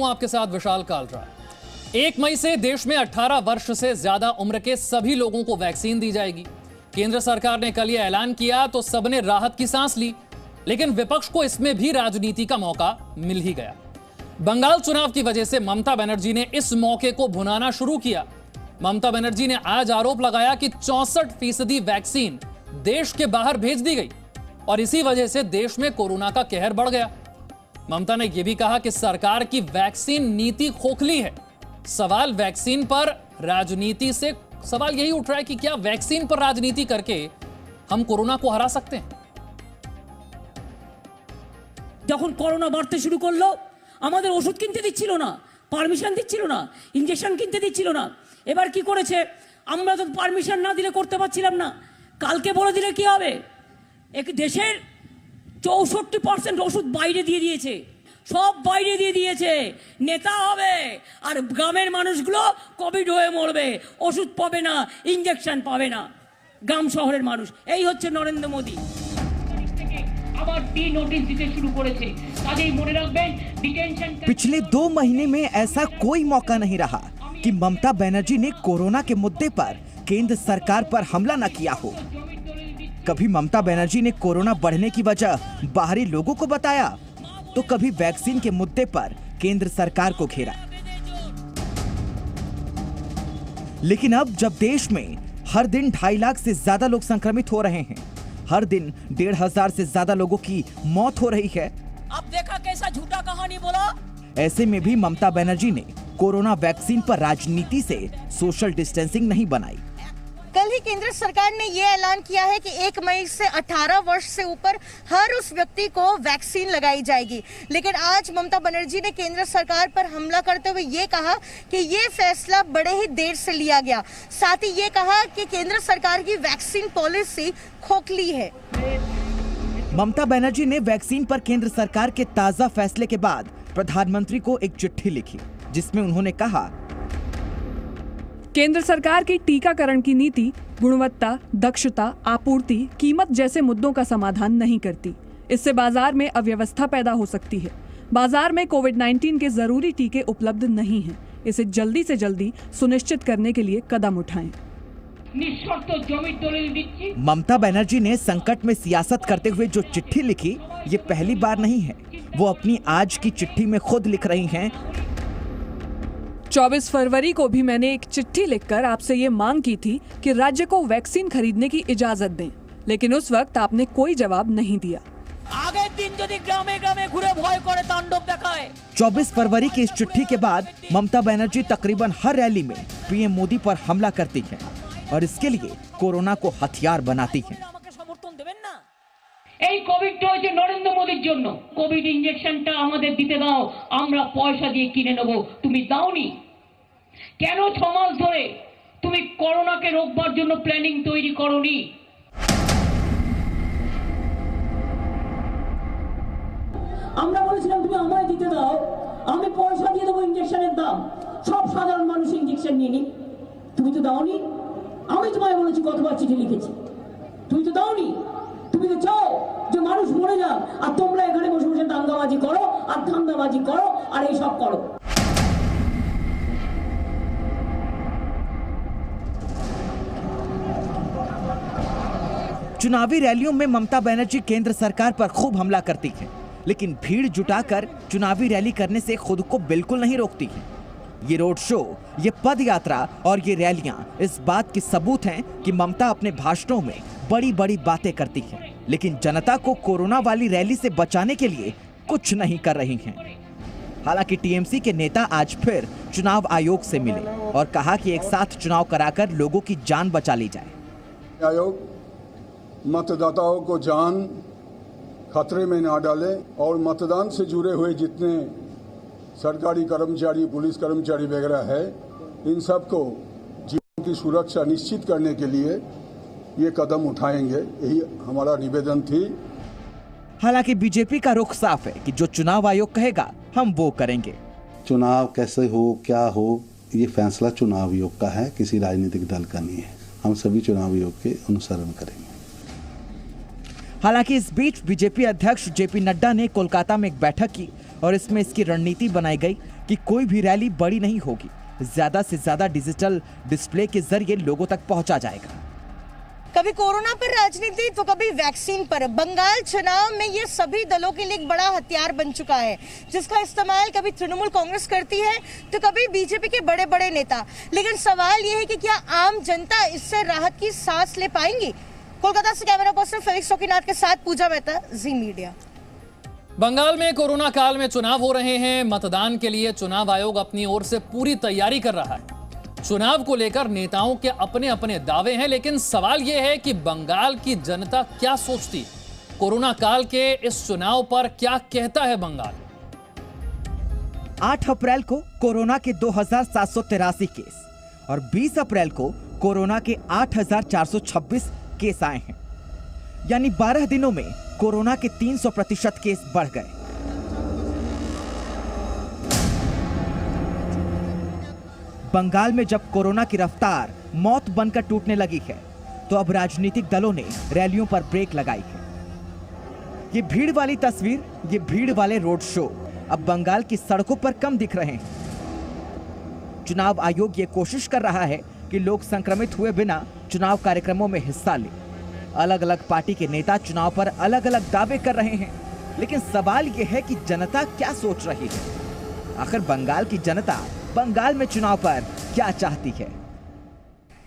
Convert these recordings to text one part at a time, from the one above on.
आपके साथ विशाल कालरा। 1 मई से देश में 18 वर्ष से ज्यादा उम्र के सभी लोगों को वैक्सीन दी जाएगी। केंद्र सरकार ने कल यह ऐलान किया तो सबने राहत की सांस ली, लेकिन विपक्ष को इसमें भी राजनीति का मौका मिल ही गया। बंगाल चुनाव की वजह से ममता बनर्जी ने इस मौके को भुनाना शुरू किया। ममता बनर्जी ने आज आरोप लगाया कि 64% वैक्सीन देश के बाहर भेज दी गई और इसी वजह से देश में कोरोना का कहर बढ़ गया। ममता ने यह भी कहा कि सरकार की वैक्सीन नीति खोखली है। सवाल वैक्सीन पर राजनीति से सवाल यही उठ रहा है कि क्या वैक्सीन पर राजनीति करके हम कोरोना को हरा सकते हैं? যখন করোনা বাড়তে শুরু করলো আমাদের ওষুধ কিনতে দিচ্ছিল না, পারমিশন দিচ্ছিল না, ইনজেকশন কিনতে দিচ্ছিল না। এবার কি করেছে? আমরা তো পারমিশন না দিলে করতে পারছিলাম না, কালকে বলে দিলে কি হবে? এক দেশের 64% ওষুধ বাইরে দিয়ে দিয়েছে, সব বাইরে দিয়ে দিয়েছে। নেতা হবে আর গ্রামের মানুষগুলো কোভিড হয়ে মরবে, ওষুধ পাবে না, ইনজেকশন পাবে না গ্রাম শহরের মানুষ। এই হচ্ছে নরেন্দ্র মোদি। पिछले 2 महीने में ऐसा कोई मौका नहीं रहा कि ममता बनर्जी ने कोरोना के मुद्दे पर केंद्र सरकार पर हमला न किया हो। कभी ममता बनर्जी ने कोरोना बढ़ने की वजह बाहरी लोगों को बताया, तो कभी वैक्सीन के मुद्दे पर केंद्र सरकार को घेरा। लेकिन अब जब देश में हर दिन 2.5 लाख से ज्यादा लोग संक्रमित हो रहे हैं, हर दिन 1,500 से ज्यादा लोगों की मौत हो रही है, अब देखा कैसा झूठा कहानी बोला। ऐसे में भी ममता बनर्जी ने कोरोना वैक्सीन पर राजनीति से सोशल डिस्टेंसिंग नहीं बनाई। कल ही केंद्र सरकार ने ये ऐलान किया है कि 1 मई से 18 वर्ष से ऊपर हर उस व्यक्ति को वैक्सीन लगाई जाएगी। लेकिन आज ममता बनर्जी ने केंद्र सरकार पर हमला करते हुए ये कहा कि ये फैसला बड़े ही देर से लिया गया। साथ ही ये कहा कि केंद्र सरकार की वैक्सीन पॉलिसी खोखली है। ममता बनर्जी ने वैक्सीन पर केंद्र सरकार के ताजा फैसले के बाद प्रधानमंत्री को एक चिट्ठी लिखी, जिसमें उन्होंने कहा, केंद्र सरकार की टीकाकरण की नीति गुणवत्ता, दक्षता, आपूर्ति, कीमत जैसे मुद्दों का समाधान नहीं करती। इससे बाजार में अव्यवस्था पैदा हो सकती है। बाजार में कोविड-19 के जरूरी टीके उपलब्ध नहीं हैं। इसे जल्दी से जल्दी सुनिश्चित करने के लिए कदम उठाएं। ममता बनर्जी ने संकट में सियासत करते हुए जो चिट्ठी लिखी, ये पहली बार नहीं है। वो अपनी आज की चिट्ठी में खुद लिख रही हैं, 24 फरवरी को भी मैंने एक चिट्ठी लिखकर आपसे ये मांग की थी कि राज्य को वैक्सीन खरीदने की इजाजत दें, लेकिन उस वक्त आपने कोई जवाब नहीं दिया। आगे दिन यदि ग्रामे ग्रामे घुरे भय करे तांडव देखाए। 24 फरवरी की इस चिट्ठी के बाद ममता बनर्जी तकरीबन हर रैली में पीएम मोदी पर हमला करती हैं और इसके लिए कोरोना को हथियार बनाती हैं। এই কোভিডটা হচ্ছে নরেন্দ্র মোদির জন্য। কোভিড ইনজেকশনটা আমাদের দিতে দাও, আমরা পয়সা দিয়ে কিনে নেব। তুমি দাওনি কেন? 6 মাস ধরে তুমি করোনাকে রোকবার জন্য প্ল্যানিং তৈরি করোনি। আমরা বলেছিলাম তুমি আমায় দিতে দাও, আমি পয়সা দিয়ে দেবো ইনজেকশনের দাম, সব সাধারণ মানুষ ইনজেকশন নিয়ে নি। তুমি তো দাওনি। আমি তোমায় বলেছি, কতবার চিঠি লিখেছি, তুমি তো দাওনি। তুমি তো চাও যে মানুষ মরে যাক আর তোমরা এখানে বসে বসে দাঙ্গাবাজি করো আর ধান্দাবাজি করো আর এই সব করো। चुनावी रैलियों में ममता बनर्जी केंद्र सरकार पर खूब हमला करती हैं, लेकिन भीड़ जुटाकर चुनावी रैली करने से खुद को बिल्कुल नहीं रोकती हैं। ये रोड शो, ये पद यात्रा और ये रैलियां इस बात की सबूत हैं कि ममता अपने भाषणों में बड़ी बड़ी बातें करती हैं, लेकिन जनता को कोरोना वाली रैली से बचाने के लिए कुछ नहीं कर रही हैं। हालांकि टीएमसी के नेता आज फिर चुनाव आयोग से मिले और कहा कि एक साथ चुनाव कराकर लोगों की जान बचा ली जाए। आयोग मतदाताओं को जान खतरे में ना डाले और मतदान से जुड़े हुए जितने सरकारी कर्मचारी, पुलिस कर्मचारी वगैरह है, इन सबको जीवन की सुरक्षा निश्चित करने के लिए ये कदम उठाएंगे, यही हमारा निवेदन थी। हालांकि बीजेपी का रुख साफ है कि जो चुनाव आयोग कहेगा हम वो करेंगे। चुनाव कैसे हो, क्या हो, ये फैसला चुनाव आयोग का है, किसी राजनीतिक दल का नहीं है। हम सभी चुनाव आयोग के अनुसरण करेंगे। हालांकि इस बीच बीजेपी अध्यक्ष जेपी नड्डा ने कोलकाता में एक बैठक की और इसमें इसकी रणनीति बनाई गई कि कोई भी रैली बड़ी नहीं होगी, ज्यादा से ज्यादा डिजिटल डिस्प्ले के जरिए लोगों तक पहुंचा जाएगा। कभी कोरोना पर राजनीति तो कभी वैक्सीन पर। बंगाल चुनाव में ये सभी दलों के लिए एक बड़ा हथियार बन चुका है, जिसका इस्तेमाल कभी तृणमूल कांग्रेस करती है तो कभी बीजेपी के बड़े बड़े नेता। लेकिन सवाल ये है कि क्या आम जनता इससे राहत की सांस ले पाएंगी? कोलकाता से कैमरा पर्सन फेलिक्स शौकीनाथ के साथ पूजा मेहता, जी मीडिया। बंगाल में कोरोना काल में चुनाव हो रहे हैं। मतदान के लिए चुनाव आयोग अपनी ओर से पूरी तैयारी कर रहा है। चुनाव को लेकर नेताओं के अपने अपने दावे हैं, लेकिन सवाल यह है कि बंगाल की जनता क्या सोचती है। कोरोना काल के इस चुनाव पर क्या कहता है बंगाल? 8 अप्रैल को कोरोना के 2783 केस और 20 अप्रैल को कोरोना के 8426 केस आए हैं। यानी 12 दिनों में कोरोना के 300% केस बढ़ गए। बंगाल में जब कोरोना की रफ्तार मौत बनकर टूटने लगी है, तो अब राजनीतिक दलों ने रैलियों पर ब्रेक लगाई है। ये भीड़ वाली तस्वीर, ये भीड़ वाले रोड शो अब बंगाल की सड़कों पर कम दिख रहे हैं। चुनाव आयोग ये कोशिश कर रहा है कि लोग संक्रमित हुए बिना चुनाव कार्यक्रमों में हिस्सा लें। अलग अलग पार्टी के नेता चुनाव पर अलग अलग दावे कर रहे हैं, लेकिन सवाल यह है कि जनता क्या सोच रही है। आखिर बंगाल की जनता बंगाल में चुनाव पर क्या चाहती है?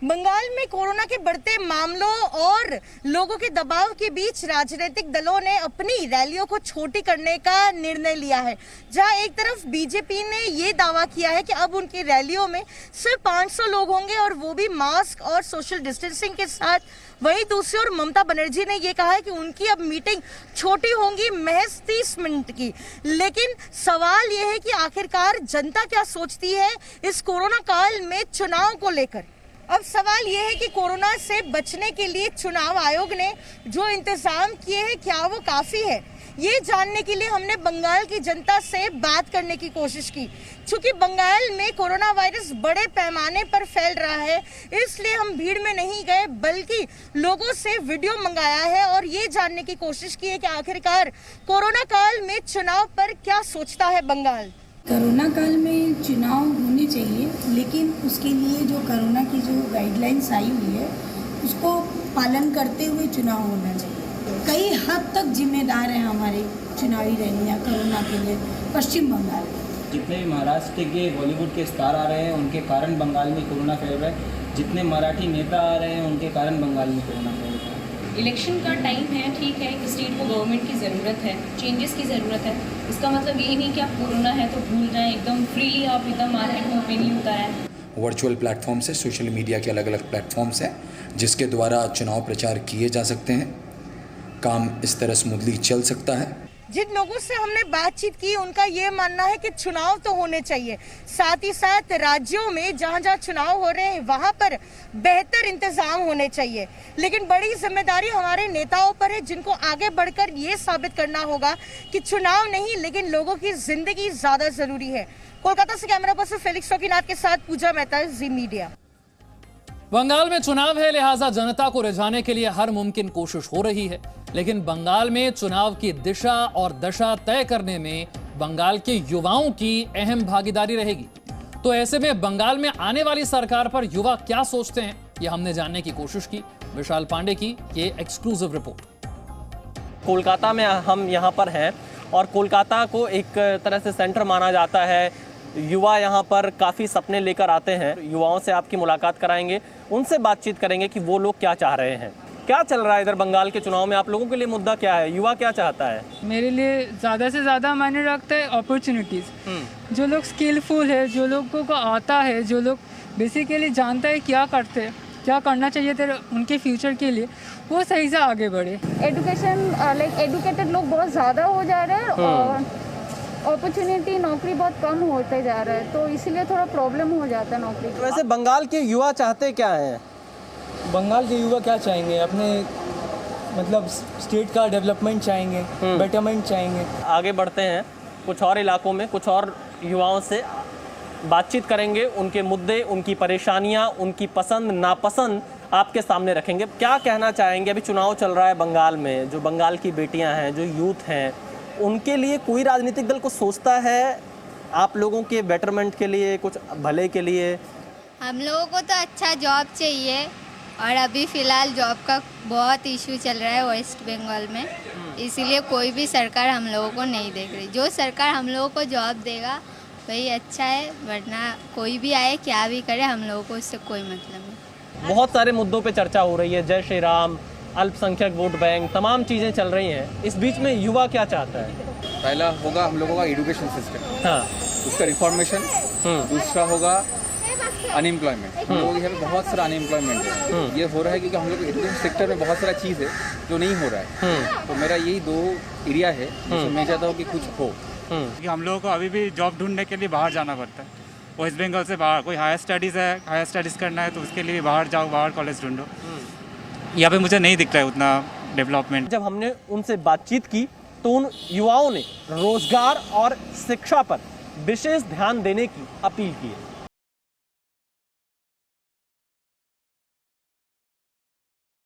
बंगाल में कोरोना के बढ़ते मामलों और लोगों के दबाव के बीच राजनीतिक दलों ने अपनी रैलियों को छोटी करने का निर्णय लिया है। जहां एक तरफ बीजेपी ने ये दावा किया है कि अब उनकी रैलियों में सिर्फ 500 लोग होंगे और वो भी मास्क और सोशल डिस्टेंसिंग के साथ। वहीं दूसरी ओर ममता बनर्जी ने ये कहा है कि उनकी अब मीटिंग छोटी होंगी, महज 30 मिनट की। लेकिन सवाल ये है कि आखिरकार जनता क्या सोचती है इस कोरोना काल में चुनाव को लेकर। अब सवाल यह है कि कोरोना से बचने के लिए चुनाव आयोग ने जो इंतजाम किए हैं क्या वो काफी है? ये जानने के लिए हमने बंगाल की जनता से बात करने की कोशिश की। चूंकि बंगाल में कोरोना वायरस बड़े पैमाने पर फैल रहा है, इसलिए हम भीड़ में नहीं गए बल्कि लोगों से वीडियो मंगाया है और ये जानने की कोशिश की है कि आखिरकार कोरोना काल में चुनाव पर क्या सोचता है बंगाल। कोरोना काल में चुनाव होने चाहिए, लेकिन उसके लिए जो कोरोना की जो गाइडलाइंस आई हुई है उसको पालन करते हुए चुनाव होना चाहिए। कई हद तक जिम्मेदार हैं हमारे चुनावी रैलियाँ कोरोना के लिए पश्चिम बंगाल। जितने भी महाराष्ट्र के बॉलीवुड के स्टार आ रहे हैं उनके कारण बंगाल में कोरोना फैल रहा है। जितने मराठी नेता आ रहे हैं उनके कारण बंगाल में कोरोना फैल रहा है। इलेक्शन का टाइम है, ठीक है, स्टेट को गवर्नमेंट की ज़रूरत है, चेंजेस की ज़रूरत है। इसका मतलब यही नहीं कि आप कोरोना है तो भूल जाएं, एकदम फ्रीली आप एकदम मार्केट में ओपनली उतारें। वर्चुअल प्लेटफॉर्म्स है, सोशल मीडिया के अलग अलग प्लेटफॉर्म्स हैं जिसके द्वारा चुनाव प्रचार किए जा सकते हैं। काम इस तरह स्मूथली चल सकता है। जिन लोगों से हमने बातचीत की उनका ये मानना है कि चुनाव तो होने चाहिए, साथ ही साथ राज्यों में जहां जहां चुनाव हो रहे हैं वहां पर बेहतर इंतजाम होने चाहिए। लेकिन बड़ी जिम्मेदारी हमारे नेताओं पर है, जिनको आगे बढ़कर ये साबित करना होगा कि चुनाव नहीं लेकिन लोगों की जिंदगी ज्यादा जरूरी है। कोलकाता से कैमरा पर्सन फेलिक्स शौकीनाथ के साथ पूजा मेहता, जी मीडिया। बंगाल में चुनाव है, लिहाजा जनता को रिझाने के लिए हर मुमकिन कोशिश हो रही है। लेकिन बंगाल में चुनाव की दिशा और दशा तय करने में बंगाल के युवाओं की अहम भागीदारी रहेगी। तो ऐसे में बंगाल में आने वाली सरकार पर युवा क्या सोचते हैं, ये हमने जानने की कोशिश की। विशाल पांडे की ये एक्सक्लूसिव रिपोर्ट। कोलकाता में हम यहाँ पर हैं और कोलकाता को एक तरह से सेंटर माना जाता है। युवा यहाँ पर काफ़ी सपने लेकर आते हैं। युवाओं से आपकी मुलाकात कराएंगे, उनसे बातचीत करेंगे कि वो लोग क्या चाह रहे हैं, क्या चल रहा है इधर बंगाल के चुनाव में। आप लोगों के लिए मुद्दा क्या है, युवा क्या चाहता है? मेरे लिए ज़्यादा से ज़्यादा मायने रखता है अपॉर्चुनिटीज़। जो लोग स्किलफुल है, जो लोगों को आता है, जो लोग बेसिकली जानता है क्या करते हैं, क्या करना चाहिए तेरे उनके फ्यूचर के लिए, वो सही से आगे बढ़े। एजुकेशन लाइक एडुकेटेड लोग बहुत ज़्यादा हो जा रहे हैं और अपॉर्चुनिटी नौकरी बहुत कम होते जा रहा है, तो इसीलिए थोड़ा प्रॉब्लम हो जाता है नौकरी। वैसे बंगाल के युवा चाहते क्या हैं? बंगाल के युवा क्या चाहेंगे? अपने मतलब स्टेट का डेवलपमेंट चाहेंगे, बेटरमेंट चाहेंगे। आगे बढ़ते हैं, कुछ और इलाकों में कुछ और युवाओं से बातचीत करेंगे, उनके मुद्दे, उनकी परेशानियां, उनकी पसंद नापसंद आपके सामने रखेंगे। क्या कहना चाहेंगे? अभी चुनाव चल रहा है बंगाल में, जो बंगाल की बेटियां हैं, जो यूथ हैं, उनके लिए कोई राजनीतिक दल को सोचता है आप लोगों के बेटरमेंट के लिए, कुछ भले के लिए? हम लोगों को तो अच्छा जॉब चाहिए और अभी फ़िलहाल जॉब का बहुत इशू चल रहा है वेस्ट बंगाल में, इसीलिए कोई भी सरकार हम लोगों को नहीं देख रही। जो सरकार हम लोगों को जॉब देगा वही अच्छा है, वरना कोई भी आए क्या भी करे हम लोगों को उससे कोई मतलब नहीं। बहुत सारे मुद्दों पे चर्चा हो रही है, जय श्री राम, अल्पसंख्यक वोट बैंक, तमाम चीज़ें चल रही हैं। इस बीच में युवा क्या चाहता है? पहला होगा हम लोगों का एजुकेशन सिस्टम, हाँ, उसका रिफॉर्मेशन। दूसरा होगा अनएम्प्लॉयमेंट। हम लोगों के यहाँ पे बहुत सारा अनएम्प्लॉयमेंट है। ये हो रहा है क्योंकि हम लोग एजुकेशन सेक्टर में बहुत सारा चीज़ है जो नहीं हो रहा है। तो मेरा यही 2 एरिया है जिसमें मैं चाहता हूँ कि कुछ हो। कि हम लोगों को अभी भी जॉब ढूंढने के लिए बाहर जाना पड़ता है, वेस्ट बंगाल से बाहर। कोई हायर स्टडीज़ है, हायर स्टडीज़ करना है तो उसके लिए बाहर जाओ, बाहर कॉलेज ढूंढो। यहाँ पे मुझे नहीं दिख रहा है उतना डेवलपमेंट। जब हमने उनसे बातचीत की तो उन युवाओं ने रोजगार और शिक्षा पर विशेष ध्यान देने की अपील की है।